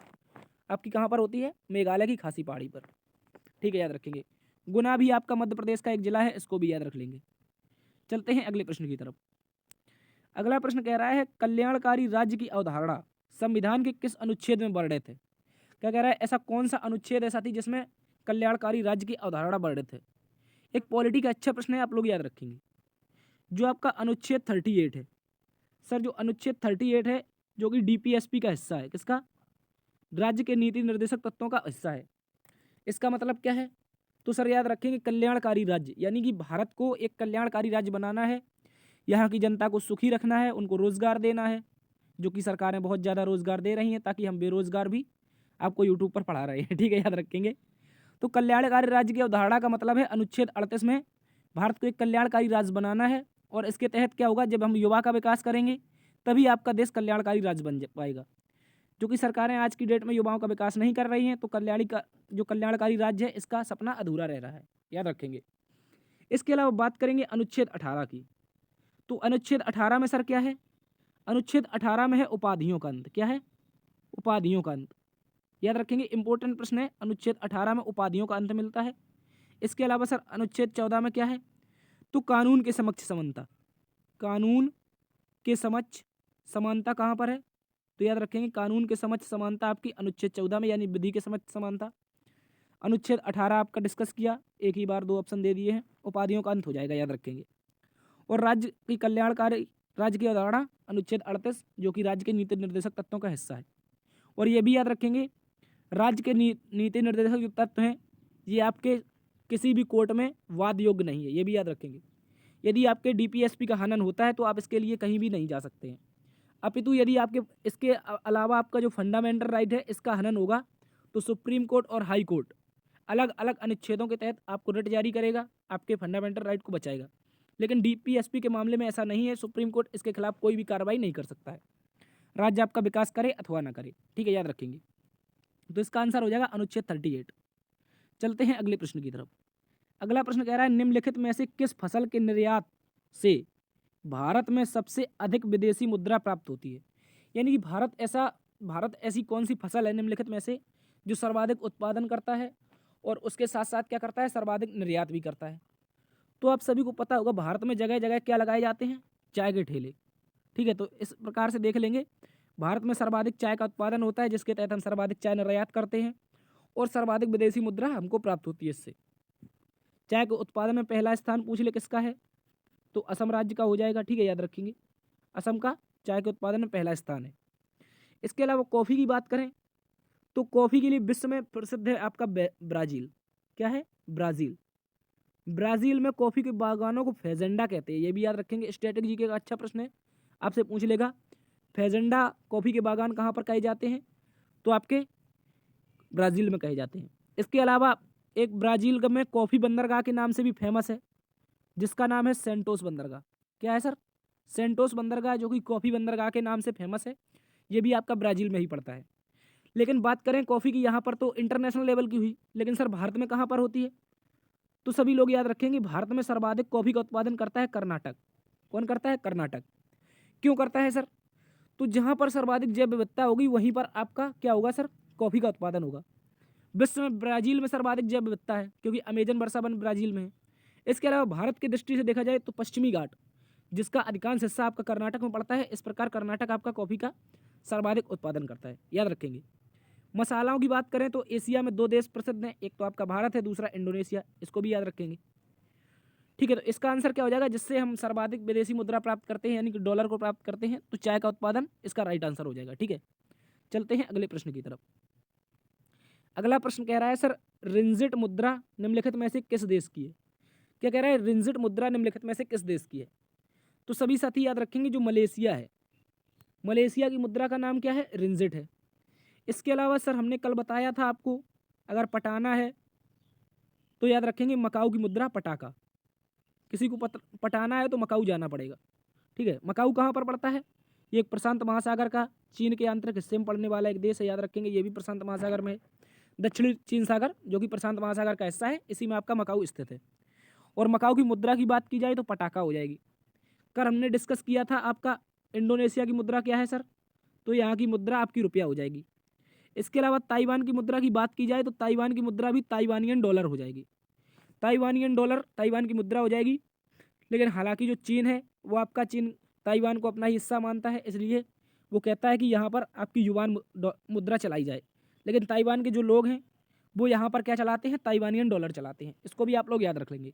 आपकी कहाँ पर होती है, मेघालय की खासी पहाड़ी पर। ठीक है, याद रखेंगे। गुना भी आपका मध्य प्रदेश का एक जिला है, इसको भी याद रख लेंगे। चलते हैं अगले प्रश्न की तरफ। अगला प्रश्न कह रहा है कल्याणकारी राज्य की अवधारणा संविधान के किस अनुच्छेद में वर्णित है। क्या कह रहा है, ऐसा कौन सा अनुच्छेद है साथी जिसमें कल्याणकारी राज्य की अवधारणा वर्णित है। एक पॉलिटी का अच्छा प्रश्न है, आप लोग याद रखेंगे। जो आपका अनुच्छेद 38 है सर, जो अनुच्छेद 38 है जो कि DPSP का हिस्सा है, किसका, राज्य के नीति निर्देशक तत्वों का हिस्सा है। इसका मतलब क्या है, तो सर याद रखेंगे कल्याणकारी राज्य यानी कि भारत को एक कल्याणकारी राज्य बनाना है, यहाँ की जनता को सुखी रखना है, उनको रोजगार देना है, जो कि सरकारें बहुत ज़्यादा रोजगार दे रही हैं, ताकि हम बेरोजगार भी आपको यूट्यूब पर पढ़ा रहे हैं। ठीक है, याद रखेंगे। तो कल्याणकारी राज्य की अवधारणा का मतलब है अनुच्छेद 38 में भारत को एक कल्याणकारी राज्य बनाना है। और इसके तहत क्या होगा, जब हम युवा का विकास करेंगे तभी आपका देश कल्याणकारी राज्य बन पाएगा। जो कि सरकारें आज की डेट में युवाओं का विकास नहीं कर रही हैं, तो जो कल्याणकारी राज्य है इसका सपना अधूरा रह रहा है, याद रखेंगे। इसके अलावा बात करेंगे अनुच्छेद 18 की। तो अनुच्छेद 18 में सर क्या है, अनुच्छेद 18 में है उपाधियों का अंत। क्या है, उपाधियों का अंत, याद रखेंगे। इंपॉर्टेंट प्रश्न है, अनुच्छेद 18 में उपाधियों का अंत मिलता है। इसके अलावा सर अनुच्छेद 14 में क्या है, तो कानून के समक्ष समानता। कानून के समक्ष समानता कहाँ पर है, तो याद रखेंगे कानून के समक्ष समानता आपकी अनुच्छेद 14 में, यानी विधि के समक्ष समानता। अनुच्छेद 18 आपका डिस्कस किया, एक ही बार 2 ऑप्शन दे दिए हैं। उपाधियों का अंत हो जाएगा, याद रखेंगे। और राज्य की कल्याणकारी राज्य की अवधारणा अनुच्छेद 38 जो कि राज्य के नीति निर्देशक तत्वों का हिस्सा है। और ये भी याद रखेंगे राज्य के नीति निर्देशक जो तत्व हैं ये आपके किसी भी कोर्ट में वाद योग्य नहीं है, ये भी याद रखेंगे। यदि आपके डीपीएसपी का हनन होता है तो आप इसके लिए कहीं भी नहीं जा सकते हैं, अपितु यदि आपके इसके अलावा आपका जो फंडामेंटल राइट है इसका हनन होगा तो सुप्रीम कोर्ट और हाई कोर्ट अलग अलग अनुच्छेदों के तहत आपको रिट जारी करेगा, आपके फंडामेंटल राइट को बचाएगा। लेकिन डीपीएसपी के मामले में ऐसा नहीं है, सुप्रीम कोर्ट इसके खिलाफ कोई भी कार्रवाई नहीं कर सकता है, राज्य आपका विकास करे अथवा ना करे। ठीक है, याद रखेंगे। तो इसका आंसर हो जाएगा अनुच्छेद 38। चलते हैं अगले प्रश्न की तरफ। अगला प्रश्न कह रहा है निम्नलिखित में से किस फसल के निर्यात से भारत में सबसे अधिक विदेशी मुद्रा प्राप्त होती है। यानी कि भारत ऐसी कौन सी फसल है निम्नलिखित में से जो सर्वाधिक उत्पादन करता है और उसके साथ साथ क्या करता है, सर्वाधिक निर्यात भी करता है। तो आप सभी को पता होगा भारत में जगह जगह क्या लगाए जाते हैं, चाय के ठेले। ठीक है, तो इस प्रकार से देख लेंगे भारत में सर्वाधिक चाय का उत्पादन होता है जिसके तहत हम सर्वाधिक चाय निर्यात करते हैं और सर्वाधिक विदेशी मुद्रा हमको प्राप्त होती है इससे। चाय के उत्पादन में पहला स्थान पूछ ले किसका है, तो असम राज्य का हो जाएगा। ठीक है, याद रखेंगे असम का चाय के उत्पादन में पहला स्थान है। इसके अलावा कॉफ़ी की बात करें तो कॉफ़ी के लिए विश्व में प्रसिद्ध है आपका ब्राज़ील। क्या है, ब्राज़ील। ब्राज़ील में कॉफ़ी के बागानों को फेजेंडा कहते हैं, ये भी याद रखेंगे। स्टैटिक जी का अच्छा प्रश्न है, आपसे पूछ लेगा फेजेंडा कॉफ़ी के बागान कहाँ पर कहे जाते हैं, तो आपके ब्राज़ील में कहे जाते हैं। इसके अलावा एक ब्राज़ील में कॉफ़ी बंदरगाह के नाम से भी फेमस है जिसका नाम है सेंटोस बंदरगाह। क्या है सर, सेंटोस बंदरगाह जो कि कॉफ़ी बंदरगाह के नाम से फेमस है, ये भी आपका ब्राज़ील में ही पड़ता है। लेकिन बात करें कॉफ़ी की यहाँ पर तो इंटरनेशनल लेवल की हुई, लेकिन सर भारत में कहाँ पर होती है, तो सभी लोग याद रखेंगे भारत में सर्वाधिक कॉफ़ी का उत्पादन करता है कर्नाटक। कौन करता है, कर्नाटक। क्यों करता है सर, तो जहाँ पर सर्वाधिक जैव विविधता होगी वहीं पर आपका क्या होगा सर, कॉफ़ी का उत्पादन होगा। विश्व में ब्राज़ील में सर्वाधिक जैव विविधता है क्योंकि अमेजन वर्षा वन ब्राज़ील में है। इसके अलावा भारत की दृष्टि से देखा जाए तो पश्चिमी घाट जिसका अधिकांश हिस्सा आपका कर्नाटक में पड़ता है, इस प्रकार कर्नाटक आपका कॉफ़ी का सर्वाधिक उत्पादन करता है, याद रखेंगे। मसालाओं की बात करें तो एशिया में 2 देश प्रसिद्ध हैं, एक तो आपका भारत है, दूसरा इंडोनेशिया, इसको भी याद रखेंगे। ठीक है, तो इसका आंसर क्या हो जाएगा, जिससे हम सर्वाधिक विदेशी मुद्रा प्राप्त करते हैं यानी कि डॉलर को प्राप्त करते हैं, तो चाय का उत्पादन इसका राइट आंसर हो जाएगा। ठीक है, चलते हैं अगले प्रश्न की तरफ। अगला प्रश्न कह रहा है सर रिंजिट मुद्रा निम्नलिखित में से किस देश की है। क्या कह रहा है, रिंजिट मुद्रा निम्नलिखित में से किस देश की है, तो सभी साथी याद रखेंगे जो मलेशिया है, मलेशिया की मुद्रा का नाम क्या है, रिंजिट है। इसके अलावा सर हमने कल बताया था आपको अगर पटाना है तो याद रखेंगे मकाऊ की मुद्रा पटाका। किसी को पटाना है तो मकाऊ जाना पड़ेगा। ठीक है, मकाऊ कहाँ पर पड़ता है, ये एक प्रशांत महासागर का चीन के आंतरिक हिस्से में पड़ने वाला एक देश है, याद रखेंगे ये भी प्रशांत महासागर में है। दक्षिणी चीन सागर जो कि प्रशांत महासागर का हिस्सा है, इसी में आपका मकाऊ स्थित है। और मकाऊ की मुद्रा की बात की जाए तो पटाका हो जाएगी। कर हमने डिस्कस किया था आपका इंडोनेशिया की मुद्रा क्या है सर, तो यहाँ की मुद्रा आपकी रुपया हो जाएगी। इसके अलावा ताइवान की मुद्रा की बात की जाए तो ताइवान की मुद्रा भी ताइवानियन डॉलर हो जाएगी। ताइवानियन डॉलर ताइवान की मुद्रा हो जाएगी। लेकिन हालांकि जो चीन है वो आपका चीन ताइवान को अपना हिस्सा मानता है, इसलिए वो कहता है कि यहाँ पर आपकी युवान मुद्रा चलाई जाए। लेकिन ताइवान के जो लोग हैं वो यहाँ पर क्या चलाते हैं, ताइवानियन डॉलर चलाते हैं। इसको भी आप लोग याद रख लेंगे।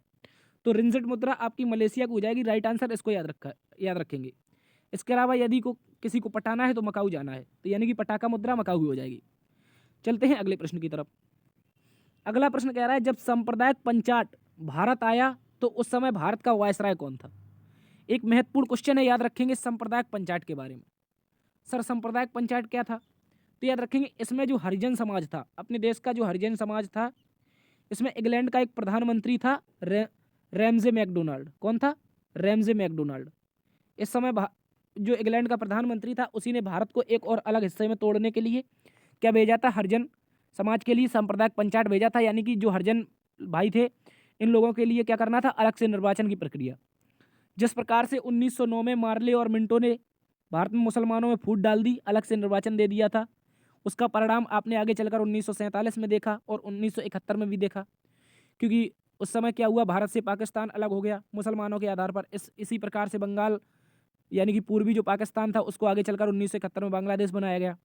तो रिंजिट मुद्रा आपकी मलेशिया की हो जाएगी, राइट आंसर, इसको याद रखेंगे। इसके अलावा यदि किसी को पटाना है तो मकाऊ जाना है, तो यानी कि पटाका मुद्रा मकाऊ हो जाएगी। चलते हैं अगले प्रश्न की तरफ। अगला प्रश्न कह रहा है जब सांप्रदायिक पंचाट भारत आया तो उस समय भारत का वायसराय कौन था। एक महत्वपूर्ण क्वेश्चन है, याद रखेंगे सांप्रदायिक पंचाट के बारे में। सर सांप्रदायिक पंचायत क्या था, तो याद रखेंगे इसमें जो हरिजन समाज था, अपने देश का जो हरिजन समाज था, इसमें इंग्लैंड का एक प्रधानमंत्री था रैमजे मैकडोनाल्ड। कौन था, रैमजे मैकडोनाल्ड। इस समय जो इंग्लैंड का प्रधानमंत्री था उसी ने भारत को एक और अलग हिस्से में तोड़ने के लिए क्या भेजा था, हरिजन समाज के लिए सांप्रदायिक पंचायत भेजा था। यानी कि जो हरिजन भाई थे इन लोगों के लिए क्या करना था, अलग से निर्वाचन की प्रक्रिया। जिस प्रकार से 1909 में मार्ले और मिंटो ने भारत में मुसलमानों में फूट डाल दी, अलग से निर्वाचन दे दिया था, उसका परिणाम आपने आगे चलकर 1947 में देखा और 1971 में भी देखा। क्योंकि उस समय क्या हुआ, भारत से पाकिस्तान अलग हो गया मुसलमानों के आधार पर। इसी प्रकार से बंगाल यानी कि पूर्वी जो पाकिस्तान था उसको आगे चलकर 1971 में बांग्लादेश बनाया गया।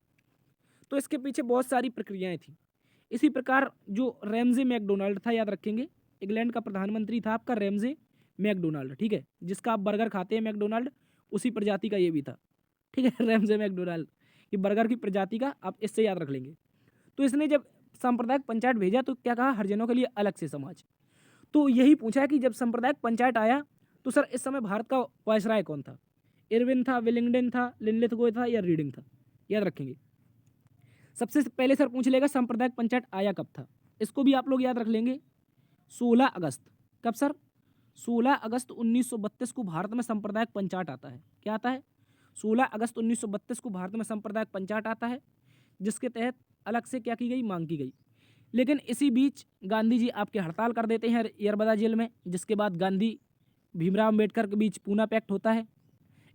तो इसके पीछे बहुत सारी प्रक्रियाएं थी। इसी प्रकार जो रैमजे मैकडोनाल्ड था, याद रखेंगे इंग्लैंड का प्रधानमंत्री था आपका रैमजे मैकडोनाल्ड। ठीक है, जिसका आप बर्गर खाते हैं मैकडोनाल्ड, उसी प्रजाति का ये भी था, ठीक है। रैमजे मैकडोनाल्ड, ये बर्गर की प्रजाति का, आप इससे याद रख लेंगे। तो इसने जब सांप्रदायिक पंचायत भेजा तो क्या कहा, हरिजनों के लिए अलग से समाज। तो यही पूछा है कि जब सांप्रदायिक पंचायत आया तो सर इस समय भारत का वायसराय कौन था? इरविन था, विलिंगडन था, लिनलिथगो था या रीडिंग था? याद रखेंगे। सबसे पहले सर पूछ लेगा सांप्रदायिक पंचायत आया कब था, इसको भी आप लोग याद रख लेंगे। 16 अगस्त। कब सर? 16 अगस्त 1932 को भारत में सांप्रदायिक पंचायत आता है। क्या आता है? 16 अगस्त 1932 को भारत में सांप्रदायिक पंचायत आता है, जिसके तहत अलग से क्या की गई, मांग की गई। लेकिन इसी बीच गांधी जी आपके हड़ताल कर देते हैं यरबदा जेल में, जिसके बाद गांधी भीमराव अम्बेडकर के बीच पूना पैक्ट होता है।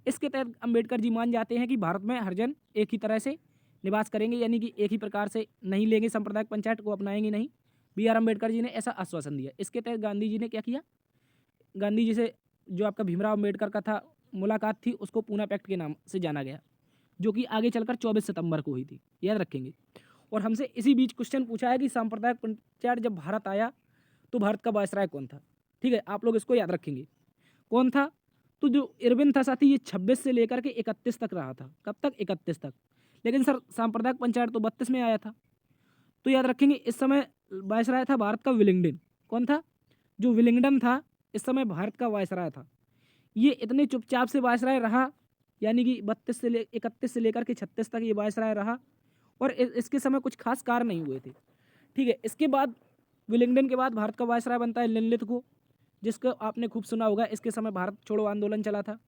इसके तहत अम्बेडकर जी मान जाते हैं कि भारत में हरिजन एक ही तरह से निवास करेंगे, यानी कि एक ही प्रकार से नहीं लेंगे, सांप्रदायिक पंचायत को अपनाएंगे नहीं। बी आर अम्बेडकर जी ने ऐसा आश्वासन दिया। इसके तहत गांधी जी ने क्या किया, गांधी जी से जो आपका भीमराव अम्बेडकर का था मुलाकात थी, उसको पूना पैक्ट के नाम से जाना गया, जो कि आगे चलकर 24 सितंबर को हुई थी। याद रखेंगे। और हमसे इसी बीच क्वेश्चन पूछा है कि सांप्रदायिक पंचायत जब भारत आया तो भारत का वायसराय कौन था? ठीक है, आप लोग इसको याद रखेंगे। कौन था? तो जो इरविन था साथी, ये 26 से लेकर के 31 तक रहा था। कब तक? 31 तक। लेकिन सर सांप्रदायिक पंचायत तो 32 में आया था। तो याद रखेंगे इस समय वायसराय था भारत का विलिंगडन। कौन था? जो विलिंगडन था इस समय भारत का वायसराय था। ये इतने चुपचाप से वायसराय रहा, यानी कि 31 से लेकर के 36 तक ये वायसराय रहा, और इसके समय कुछ खास कार्य नहीं हुए थे। ठीक है, इसके बाद विलिंगडन के बाद भारत का वायसराय बनता है लिनलिथगो, जिसको आपने खूब सुना होगा। इसके समय भारत छोड़ो आंदोलन चला था।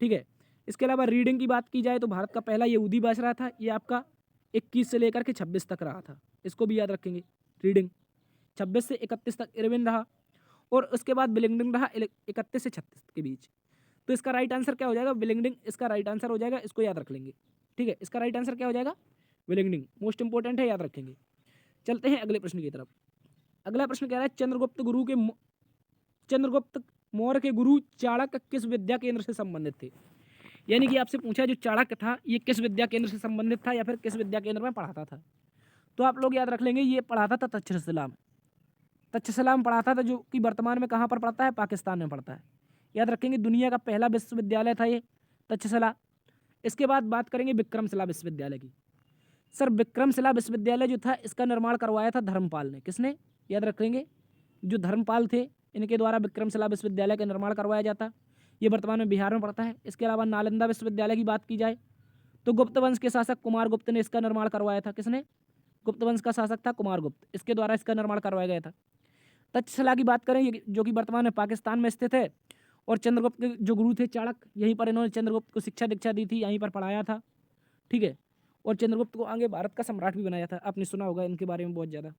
ठीक है, इसके अलावा रीडिंग की बात की जाए तो भारत का पहला यहूदी वायसराय था, ये आपका 21 से लेकर के 26 तक रहा था। इसको भी याद रखेंगे। रीडिंग 26 से 31 तक इरविन रहा, और उसके बाद विलिंगडन रहा 31 से 36 के बीच। तो इसका राइट आंसर क्या हो जाएगा? विलिंगडन इसका राइट आंसर हो जाएगा। इसको याद रख लेंगे। ठीक है, इसका राइट आंसर क्या हो जाएगा? विलिंगडन। मोस्ट इंपोर्टेंट है, याद रखेंगे। चलते हैं अगले प्रश्न की तरफ। अगला प्रश्न कह रहा है चंद्रगुप्त मौर्य के गुरु चाणक्य किस विद्या केंद्र से संबंधित थे? यानी कि आपसे पूछा जो चाणक्य था ये किस विद्या केंद्र से संबंधित था, या फिर किस विद्या केंद्र में पढ़ाता था? तो आप लोग याद रख लेंगे, ये पढ़ाता था तक्षशिला में पढ़ाता था, जो कि वर्तमान में कहाँ पर पढ़ता है? पाकिस्तान में पढ़ता है। याद रखेंगे, दुनिया का पहला विश्वविद्यालय था ये तक्षशिला। इसके बाद बात करेंगे विक्रमशिला विश्वविद्यालय की। सर विक्रमशिला विश्वविद्यालय जो था इसका निर्माण करवाया था धर्मपाल ने। किसने? याद रखेंगे, जो धर्मपाल थे इनके द्वारा विक्रमशिला विश्वविद्यालय का निर्माण करवाया जाता। ये वर्तमान में बिहार में पड़ता है। इसके अलावा नालंदा विश्वविद्यालय की बात की जाए तो गुप्त वंश के शासक कुमारगुप्त ने इसका निर्माण करवाया था। किसने? गुप्त वंश का शासक था कुमारगुप्त, इसके द्वारा इसका निर्माण करवाया गया था। तक्षशिला की बात करें जो कि वर्तमान में पाकिस्तान में स्थित है, और चंद्रगुप्त के जो गुरु थे चाणक्य, यहीं पर इन्होंने चंद्रगुप्त को शिक्षा दीक्षा दी थी, यहीं पर पढ़ाया था। ठीक है, और चंद्रगुप्त को आगे भारत का सम्राट भी बनाया था। आपने सुना होगा इनके बारे में बहुत ज़्यादा।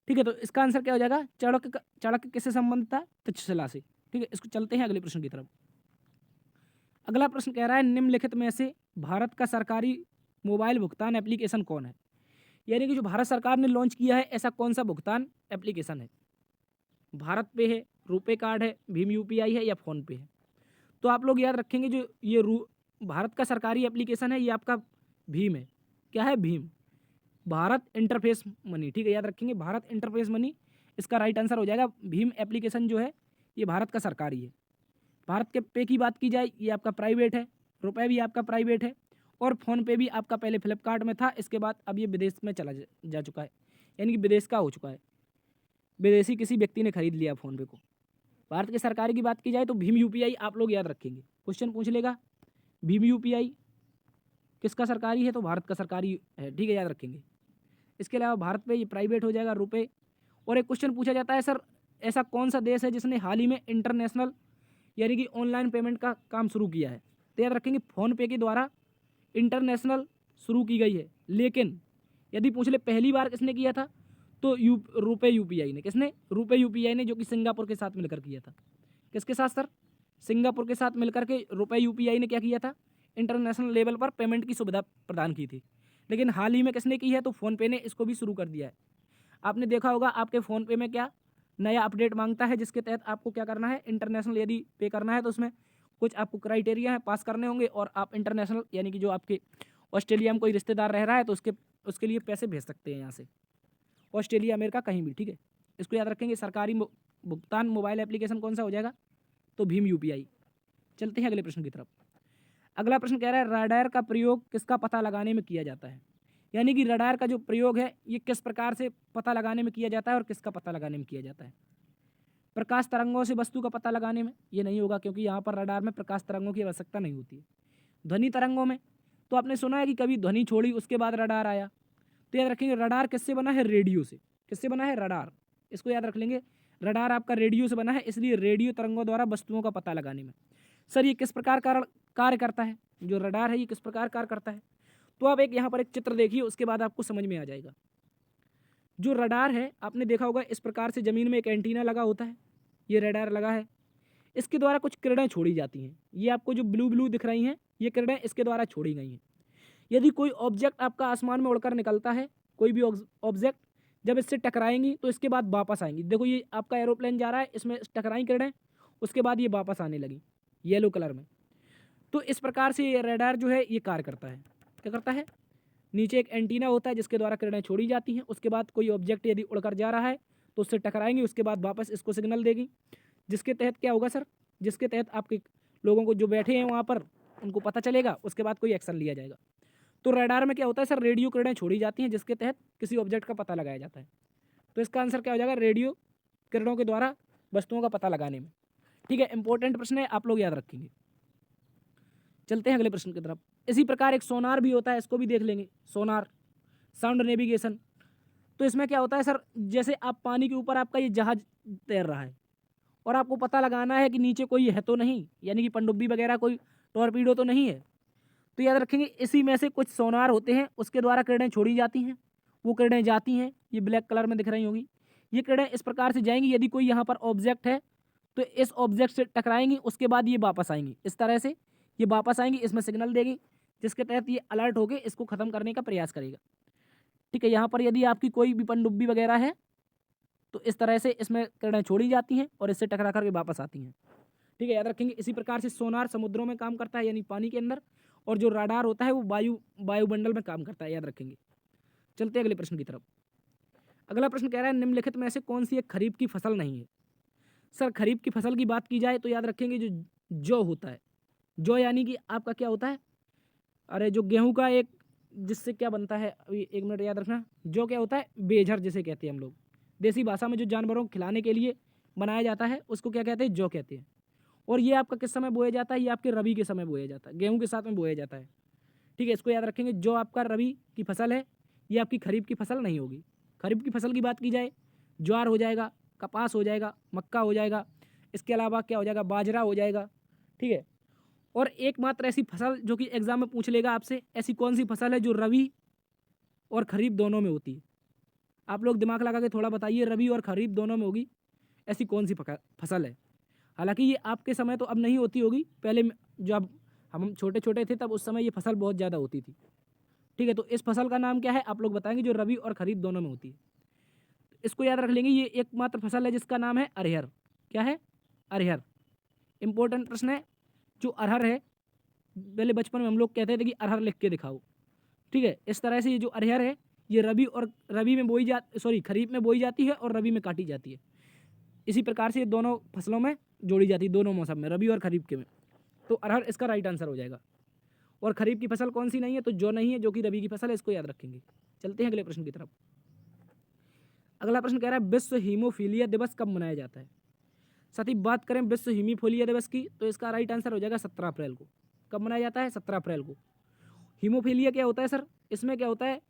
ठीक है, तो इसका आंसर क्या हो जाएगा? चाणक्य किससे संबंधित था? तक्षशिला से। ठीक है, इसको चलते हैं अगले प्रश्न की तरफ। अगला प्रश्न कह रहा है निम्नलिखित में से भारत का सरकारी मोबाइल भुगतान एप्लीकेशन कौन है? यानी कि जो भारत सरकार ने लॉन्च किया है ऐसा कौन सा भुगतान एप्लीकेशन है? भारत पे है, रुपे कार्ड है, भीम यूपीआई है, या फोन पे है? तो आप लोग याद रखेंगे, जो ये भारत का सरकारी एप्लीकेशन है ये आपका भीम है। क्या है? Bhim, Bharat interface money. ठीक है, याद रखेंगे, भारत इंटरफेस मनी इसका राइट आंसर हो जाएगा। भीम एप्लीकेशन जो है ये भारत का सरकारी है। भारत के पे की बात की जाए ये आपका प्राइवेट है, रुपए भी आपका प्राइवेट है, और फ़ोन पे भी आपका पहले फ्लिपकार्ट में था, इसके बाद अब ये विदेश में चला जा चुका है, यानी कि विदेश का हो चुका है। विदेशी किसी व्यक्ति ने खरीद लिया फ़ोन पे को। भारत के सरकारी की बात की जाए तो भीम यूपीआई आप लोग याद रखेंगे, क्वेश्चन पूछ लेगा भीम यूपीआई किसका सरकारी है, तो भारत का सरकारी है। ठीक है, याद रखेंगे। इसके अलावा भारत पे ये प्राइवेट हो जाएगा रुपए। और एक क्वेश्चन पूछा जाता है सर ऐसा कौन सा देश है जिसने हाल ही में इंटरनेशनल यानी कि ऑनलाइन पेमेंट का काम शुरू किया है? तो याद रखेंगे फ़ोन पे के द्वारा इंटरनेशनल शुरू की गई है, लेकिन यदि पूछ ले पहली बार किसने किया था तो रुपे यूपीआई ने। किसने? रुपे यूपीआई ने, जो कि सिंगापुर के साथ मिलकर किया था। किसके साथ सर? सिंगापुर के साथ मिलकर के रुपे यूपीआई ने क्या किया था? इंटरनेशनल लेवल पर पेमेंट की सुविधा प्रदान की थी। लेकिन हाल ही में किसने की है? तो फ़ोनपे ने इसको भी शुरू कर दिया है। आपने देखा होगा आपके फ़ोनपे में क्या नया अपडेट मांगता है, जिसके तहत आपको क्या करना है, इंटरनेशनल यदि पे करना है तो उसमें कुछ आपको क्राइटेरिया है पास करने होंगे, और आप इंटरनेशनल यानी कि जो आपके ऑस्ट्रेलिया में कोई रिश्तेदार रह रहा है तो उसके लिए पैसे भेज सकते हैं यहाँ से, ऑस्ट्रेलिया अमेरिका कहीं भी। ठीक है, इसको याद रखेंगे। सरकारी भुगतान मोबाइल एप्लीकेशन कौन सा हो जाएगा? तो भीम यूपीआई। चलते हैं अगले प्रश्न की तरफ। अगला प्रश्न कह रहा है रडार का प्रयोग किसका पता लगाने में किया जाता है। यानी कि रडार का जो प्रयोग है ये किस प्रकार से पता लगाने में किया जाता है और किसका पता लगाने में किया जाता है। प्रकाश तरंगों से वस्तु का पता लगाने में ये नहीं होगा, क्योंकि यहाँ पर रडार में प्रकाश तरंगों की आवश्यकता नहीं होती है। ध्वनि तरंगों में तो आपने सुना है कि कभी ध्वनि छोड़ी उसके बाद रडार आया, तो याद रखेंगे रडार किससे बना है, रेडियो से। किससे बना है, रडार। इसको याद रख लेंगे, रडार आपका रेडियो से बना है, इसलिए रेडियो तरंगों द्वारा वस्तुओं का पता लगाने में। सर ये किस प्रकार कार्य करता है, जो रडार है ये किस प्रकार कार्य करता है, तो आप एक यहाँ पर एक चित्र देखिए, उसके बाद आपको समझ में आ जाएगा। जो रडार है आपने देखा होगा इस प्रकार से जमीन में एक एंटीना लगा होता है, ये रडार लगा है, इसके द्वारा कुछ किरणें छोड़ी जाती हैं। ये आपको जो ब्लू ब्लू दिख रही हैं ये किरणें इसके द्वारा छोड़ी गई हैं। यदि कोई ऑब्जेक्ट आपका आसमान में उड़कर निकलता है, कोई भी ऑब्जेक्ट जब इससे टकराएंगी तो इसके बाद वापस आएंगी। देखो ये आपका एरोप्लेन जा रहा है, इसमें टकराई किरणें, उसके बाद ये वापस आने लगी येलो कलर में। तो इस प्रकार से ये रडार जो है ये कार्य करता है। क्या करता है, नीचे एक एंटीना होता है जिसके द्वारा किरणें छोड़ी जाती हैं, उसके बाद कोई ऑब्जेक्ट यदि उड़कर जा रहा है तो उससे टकराएंगी, उसके बाद वापस इसको सिग्नल देगी, जिसके तहत क्या होगा सर, जिसके तहत आपके लोगों को जो बैठे हैं वहाँ पर उनको पता चलेगा, उसके बाद कोई एक्शन लिया जाएगा। तो रडार में क्या होता है सर, रेडियो किरणें छोड़ी जाती हैं जिसके तहत किसी ऑब्जेक्ट का पता लगाया जाता है। तो इसका आंसर क्या हो जाएगा, रेडियो किरणों के द्वारा वस्तुओं का पता लगाने में। ठीक है, इंपॉर्टेंट प्रश्न है, आप लोग याद रखेंगे। चलते हैं अगले प्रश्न की तरफ। इसी प्रकार एक सोनार भी होता है, इसको भी देख लेंगे। सोनार, साउंड नेविगेशन। तो इसमें क्या होता है सर, जैसे आप पानी के ऊपर आपका ये जहाज तैर रहा है और आपको पता लगाना है कि नीचे कोई है तो नहीं, यानी कि पनडुब्बी वगैरह कोई टॉर्पीडो तो नहीं है, तो याद रखेंगे इसी में से कुछ सोनार होते हैं, उसके द्वारा किरणें छोड़ी जाती हैं, वो किरणें जाती हैं, ये ब्लैक कलर में दिख रही होगी। ये किरणें इस प्रकार से जाएंगी, यदि कोई यहाँ पर ऑब्जेक्ट है तो इस ऑब्जेक्ट से टकराएंगी, उसके बाद ये वापस आएंगी, इस तरह से ये वापस आएंगी, इसमें सिग्नल देगी, जिसके तहत ये अलर्ट होकर इसको खत्म करने का प्रयास करेगा। ठीक है, यहाँ पर यदि आपकी कोई भी पनडुब्बी वगैरह है तो इस तरह से इसमें किरणें छोड़ी जाती हैं और इससे टकरा करके वापस आती हैं। ठीक है, याद रखेंगे। इसी प्रकार से सोनार समुद्रों में काम करता है, यानी पानी के अंदर, और जो रडार होता है वो वायुमंडल में काम करता है, याद रखेंगे। चलते हैं अगले प्रश्न की तरफ। अगला प्रश्न कह रहा है निम्नलिखित में से कौन सी एक खरीफ की फसल नहीं है। सर खरीफ की फसल की बात की जाए तो याद रखेंगे जो जौ होता है, जौ यानी कि आपका क्या होता है, अरे जो गेहूं का एक, जिससे क्या बनता है, अभी एक मिनट याद रखना, जौ क्या होता है, बेझर जिसे कहते हैं हम लोग देसी भाषा में, जो जानवरों को खिलाने के लिए बनाया जाता है उसको क्या कहते हैं, जौ कहते हैं। और ये आपका किस समय बोया जाता है, ये आपके रबी के समय बोया जाता है, गेहूं के साथ में बोया जाता है। ठीक है, इसको याद रखेंगे, जो आपका रबी की फसल है ये आपकी खरीफ की फसल नहीं होगी। खरीफ की फसल की बात की जाए, ज्वार हो जाएगा, कपास हो जाएगा, मक्का हो जाएगा, इसके अलावा क्या हो जाएगा, बाजरा हो जाएगा। ठीक है, और एकमात्र ऐसी फसल जो कि एग्जाम में पूछ लेगा आपसे, ऐसी कौन सी फसल है जो रबी और खरीफ दोनों में होती है। आप लोग दिमाग लगा के थोड़ा बताइए, रबी और खरीफ दोनों में होगी ऐसी कौन सी फसल है। हालांकि ये आपके समय तो अब नहीं होती होगी, पहले जब हम छोटे छोटे थे तब उस समय ये फसल बहुत ज़्यादा होती थी। ठीक है, तो इस फसल का नाम क्या है आप लोग बताएंगे, जो रबी और खरीफ दोनों में होती है। इसको याद रख लेंगे, ये एकमात्र फसल है जिसका नाम है अरहर। क्या है, अरहर। इंपॉर्टेंट प्रश्न है। जो अरहर है, पहले बचपन में हम लोग कहते थे कि अरहर लिख के दिखाओ। ठीक है, इस तरह से ये जो अरहर है ये रबी में बोई खरीफ में बोई जाती है और रबी में काटी जाती है। इसी प्रकार से ये दोनों फसलों में जोड़ी जाती है, दोनों मौसम में, रबी और खरीफ के में। तो अरहर इसका राइट आंसर हो जाएगा। और खरीफ की फसल कौन सी नहीं है, तो जो नहीं है, जो कि रबी की फसल है, इसको याद रखेंगे। चलते हैं अगले प्रश्न की तरफ। अगला प्रश्न कह रहा है विश्व हीमोफीलिया दिवस कब मनाया जाता है। साथ ही बात करें विश्व हीमोफीलिया दिवस की, तो इसका राइट आंसर हो जाएगा 17 अप्रैल को। कब मनाया जाता है, 17 अप्रैल को। हीमोफीलिया क्या होता है सर, इसमें क्या होता है,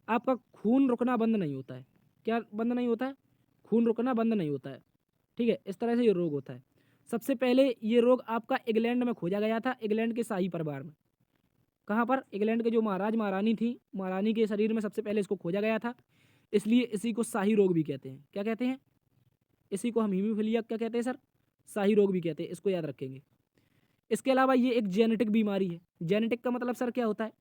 आपका खून रुकना बंद नहीं होता है। क्या बंद नहीं होता है, खून रुकना बंद नहीं होता है। ठीक है, इस तरह से ये रोग होता है। सबसे पहले ये रोग आपका इंग्लैंड में खोजा गया था, इंग्लैंड के शाही परिवार में। कहाँ पर, इंग्लैंड के जो महाराज महारानी थी, महारानी के शरीर में सबसे पहले इसको खोजा गया था, इसलिए इसी को शाही रोग भी कहते हैं। क्या कहते हैं, इसी को हम हीमोफीलिया क्या कहते हैं सर, शाही रोग भी कहते हैं, इसको याद रखेंगे। इसके अलावा ये एक जेनेटिक बीमारी है। जेनेटिक का मतलब सर क्या होता है,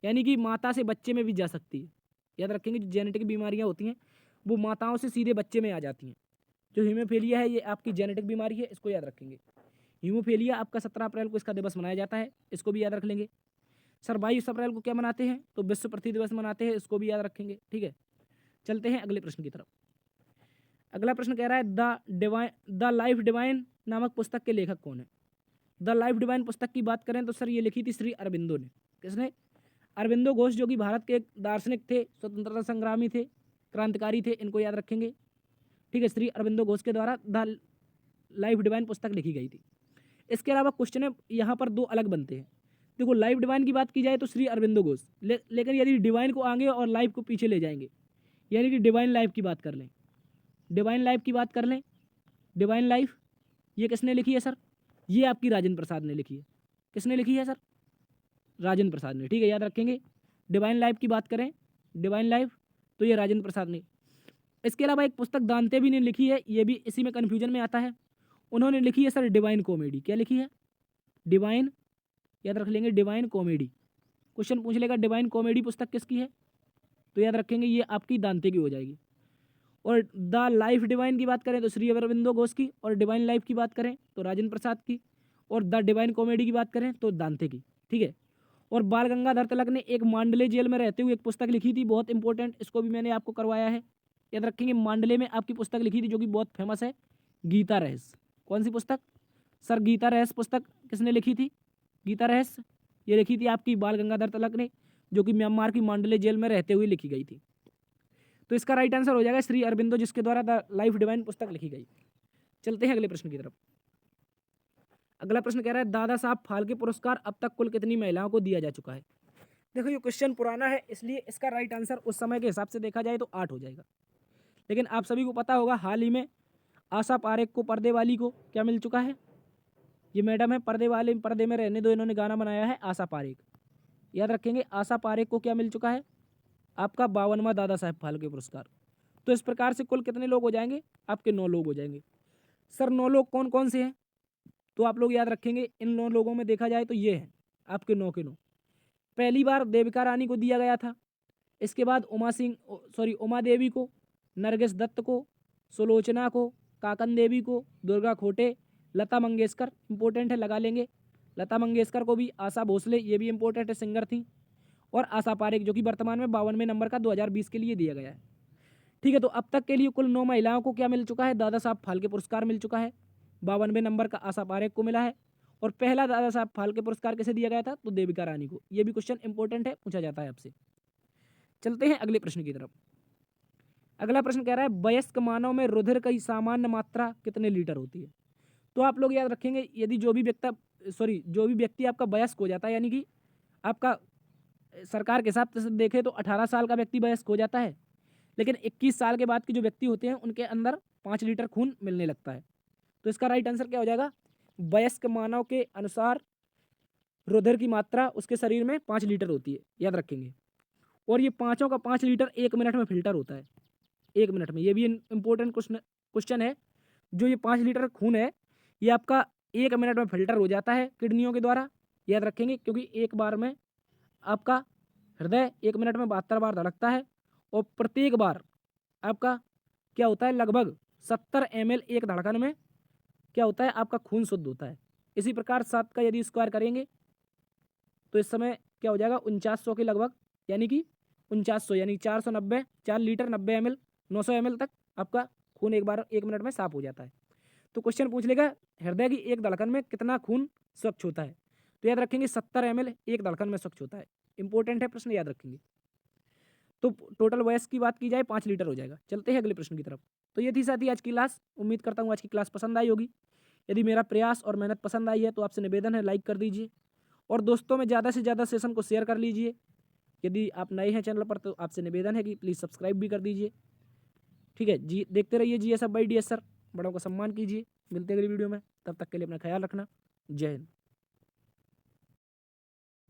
यानी कि माता से बच्चे में भी जा सकती है। याद रखेंगे, जो जेनेटिक बीमारियाँ होती हैं वो माताओं से सीधे बच्चे में आ जाती हैं। जो हीमोफीलिया है ये आपकी जेनेटिक बीमारी है, इसको याद रखेंगे। हीमोफीलिया आपका 17 अप्रैल को इसका दिवस मनाया जाता है, इसको भी याद रख लेंगे। सर 22 अप्रैल को क्या मनाते हैं, तो विश्व पृथ्वी दिवस मनाते हैं, इसको भी याद रखेंगे। ठीक है, चलते हैं अगले प्रश्न की तरफ। अगला प्रश्न कह रहा है द लाइफ डिवाइन नामक पुस्तक के लेखक कौन है। द लाइफ डिवाइन पुस्तक की बात करें तो सर ये लिखी थी श्री अरबिंदो ने। किसने? अरबिंदो घोष, जो कि भारत के एक दार्शनिक थे, स्वतंत्रता संग्रामी थे, क्रांतिकारी थे, इनको याद रखेंगे। ठीक है, श्री अरबिंदो घोष के द्वारा द लाइफ डिवाइन पुस्तक लिखी गई थी। इसके अलावा क्वेश्चन यहाँ पर दो अलग बनते हैं। देखो, लाइफ डिवाइन की बात की जाए तो श्री अरबिंदो घोष, लेकिन यदि डिवाइन को आगे और लाइफ को पीछे ले जाएंगे, यानी कि डिवाइन लाइफ की बात कर लें, डिवाइन लाइफ की बात कर लें, डिवाइन लाइफ ये किसने लिखी है सर? ये आपकी राजेंद्र प्रसाद ने लिखी है। किसने लिखी है सर? राजेंद्र प्रसाद ने। ठीक है, याद रखेंगे। डिवाइन लाइफ की बात करें, डिवाइन लाइफ, तो ये राजेंद्र प्रसाद ने। इसके अलावा एक पुस्तक दांते भी ने लिखी है, ये भी इसी में कन्फ्यूजन में आता है। उन्होंने लिखी है सर डिवाइन कॉमेडी। क्या लिखी है? डिवाइन, याद रख लेंगे, डिवाइन कॉमेडी। क्वेश्चन पूछ लेगा डिवाइन कॉमेडी पुस्तक किसकी है, तो याद रखेंगे ये आपकी दांते की हो जाएगी। और द लाइफ डिवाइन की बात करें तो श्री अरबिंदो घोष की, और डिवाइन लाइफ की बात करें तो राजेंद्र प्रसाद की, और द डिवाइन कॉमेडी की बात करें तो दांते की। ठीक है, और बाल गंगाधर तिलक ने एक मांडले जेल में रहते हुए एक पुस्तक लिखी थी, बहुत इंपॉर्टेंट, इसको भी मैंने आपको करवाया है। याद रखेंगे, मांडले में आपकी पुस्तक लिखी थी जो कि बहुत फेमस है, गीता रहस्य। कौन सी पुस्तक सर? गीता रहस्य पुस्तक किसने लिखी थी? गीता रहस्य ये लिखी थी आपकी बाल गंगाधर तिलक ने, जो कि म्यांमार की मांडले जेल में रहते हुए लिखी गई थी। तो इसका राइट आंसर हो जाएगा श्री अरबिंदो, जिसके द्वारा द लाइफ डिवाइन पुस्तक लिखी गई। चलते हैं अगले प्रश्न की तरफ। अगला प्रश्न कह रहा है दादा साहब फाल्के पुरस्कार अब तक कुल कितनी महिलाओं को दिया जा चुका है? देखो, ये क्वेश्चन पुराना है, इसलिए इसका राइट आंसर उस समय के हिसाब से देखा जाए तो 8 हो जाएगा। लेकिन आप सभी को पता होगा, हाल ही में आशा पारेख को, पर्दे वाली को, क्या मिल चुका है? ये मैडम है, पर्दे वाले, पर्दे में रहने दो, इन्होंने गाना बनाया है, आशा पारेख। याद रखेंगे, आशा पारेख को क्या मिल चुका है? आपका 52वां दादा साहब फाल्के पुरस्कार। तो इस प्रकार से कुल कितने लोग हो जाएंगे? आपके 9 लोग हो जाएंगे। सर 9 लोग कौन कौन से हैं? तो आप लोग याद रखेंगे, इन 9 लोगों में देखा जाए तो ये हैं आपके 9 के 9। पहली बार देविका रानी को दिया गया था। इसके बाद उमा देवी को, नरगिस दत्त को, सुलोचना को, काकन देवी को, दुर्गा खोटे, लता मंगेशकर, इंपॉर्टेंट है, लगा लेंगे। लता मंगेशकर को भी, आशा भोसले, ये भी इंपॉर्टेंट है, सिंगर थी, और आशा पारेख, जो कि वर्तमान में 52वें नंबर का 2020 के लिए दिया गया है। ठीक है, तो अब तक के लिए कुल 9 महिलाओं को क्या मिल चुका है? दादा साहब फाल्के पुरस्कार मिल चुका है। 52वें नंबर का आशा पारेख को मिला है, और पहला दादा साहब फाल्के पुरस्कार किसे दिया गया था? तो देविका रानी को। यह भी क्वेश्चन इंपॉर्टेंट है, पूछा जाता है आपसे। चलते हैं अगले प्रश्न की तरफ। अगला प्रश्न कह रहा है वयस्क मानव में रुधिर की सामान्य मात्रा कितने लीटर होती है? तो आप लोग याद रखेंगे, यदि जो भी व्यक्ति आपका वयस्क हो जाता है, यानी कि आपका सरकार के हिसाब से देखें तो 18 साल का व्यक्ति वयस्क हो जाता है, लेकिन 21 साल के बाद के जो व्यक्ति होते हैं उनके अंदर 5 लीटर खून मिलने लगता है। तो इसका राइट आंसर क्या हो जाएगा? वयस्क मानव के अनुसार रुधिर की मात्रा उसके शरीर में 5 लीटर होती है, याद रखेंगे। और ये पाँचों का 5 लीटर 1 मिनट में फिल्टर होता है, 1 मिनट में। ये भी इंपॉर्टेंट क्वेश्चन है। जो ये 5 लीटर खून है, ये आपका 1 मिनट में फिल्टर हो जाता है किडनियों के द्वारा, याद रखेंगे, क्योंकि एक बार में आपका हृदय 1 मिनट में 72 बार धड़कता है, और प्रत्येक बार आपका क्या होता है, लगभग 70 ml एक धड़कन में क्या होता है, आपका खून शुद्ध होता है। इसी प्रकार 7 का यदि स्क्वायर करेंगे तो इस समय क्या हो जाएगा, 4900 के लगभग, यानी कि 4900 यानी 490, 4 लीटर 90 ml, 900 ml तक आपका खून एक बार 1 मिनट में साफ हो जाता है। तो क्वेश्चन पूछ लेगा हृदय की एक धड़कन में कितना खून स्वच्छ होता है? तो याद रखेंगे 70 ml एक धड़कन में स्वच्छ होता है। इंपॉर्टेंट है प्रश्न, याद रखेंगे। तो टोटल वयस की बात की जाए 5 लीटर हो जाएगा। चलते हैं अगले प्रश्न की तरफ। तो ये थी साथी आज की क्लास। उम्मीद करता हूँ आज की क्लास पसंद आई होगी। यदि मेरा प्रयास और मेहनत पसंद आई है तो आपसे निवेदन है लाइक कर दीजिए, और दोस्तों में ज़्यादा से ज़्यादा सेशन को शेयर कर लीजिए। यदि आप नए हैं चैनल पर तो आपसे निवेदन है कि प्लीज़ सब्सक्राइब भी कर दीजिए। ठीक है जी, देखते रहिए GS Hub by DS sir. बड़ों का सम्मान कीजिए। मिलते हैं अगली वीडियो में, तब तक के लिए अपना ख्याल रखना। जय हिंद।